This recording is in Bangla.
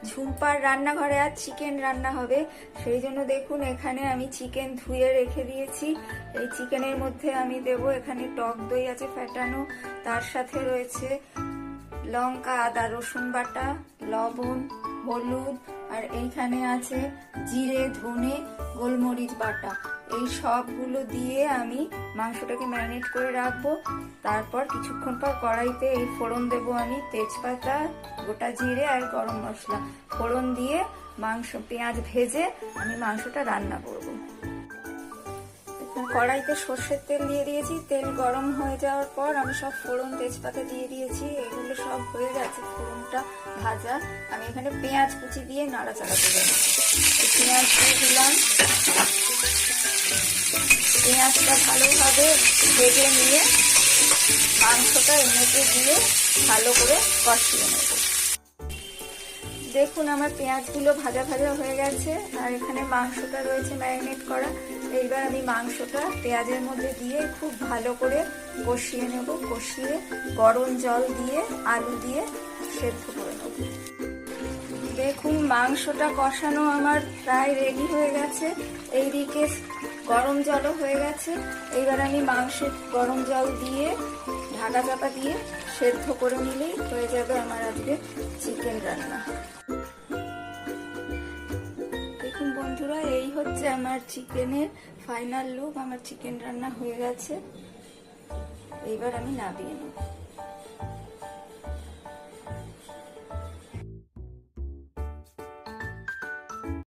ঝুম্পার রান্নাঘরে আজ চিকেন রান্না হবে, সেই জন্য দেখুন এখানে আমি চিকেন ধুয়ে রেখে দিয়েছি। এই চিকেনের মধ্যে আমি দেব, এখানে টক দই আছে ফেটানো, তার সাথে রয়েছে লঙ্কা আদা রসুন বাটা, লবণ, হলুদ, আর এইখানে আছে জিরে ধনে গোলমরিচ বাটা। এই সবগুলো দিয়ে আমি মাংসটাকে ম্যারিনেট করে রাখবো। তারপর কিছুক্ষণ পর কড়াইতে এই ফোড়ন দেবো আমি, তেজপাতা, গোটা জিরে আর গরম মশলা ফোড়ন দিয়ে মাংস পেঁয়াজ ভেজে আমি মাংসটা রান্না করবো। কড়াইতে সর্ষের তেল দিয়ে দিয়েছি, তেল গরম হয়ে যাওয়ার পর আমি সব ফোড়ন তেজপাতা দিয়ে দিয়েছি। এগুলো সব হয়ে গেছে ফোড়নটা ভাজা। আমি এখানে পেঁয়াজ কুচি দিয়ে নাড়াচাড়া করে পেঁয়াজ দিয়ে দিলাম। পেঁয়াজটা ভালোভাবে ভেজে নিয়ে মাংসটা এর মধ্যে দিয়ে ভালো করে কষিয়ে নেব। দেখুন আমার পেঁয়াজগুলো ভাজা ভাজা হয়ে গেছে, আর এখানে মাংসটা রয়েছে ম্যারিনেট করা। এইবার আমি মাংসটা পেঁয়াজের মধ্যে দিয়ে খুব ভালো করে কষিয়ে নেব। কষিয়ে গরম জল দিয়ে আলু দিয়ে সেদ্ধ করে নেব। দেখুন মাংসটা কষানো আমার প্রায় রেডি হয়ে গেছে। এইদিকে গরম জলও হয়ে গেছে। এইবার আমি মাংসে গরম জল দিয়ে ঢাকা চাপা দিয়ে সেদ্ধ করে নিলেই হয়ে যাবে আমার আজকে চিকেন রান্না। দেখুন বন্ধুরা, এই হচ্ছে আমার চিকেনের ফাইনাল লুক। আমার চিকেন রান্না হয়ে গেছে, এইবার আমি নামিয়ে নেব।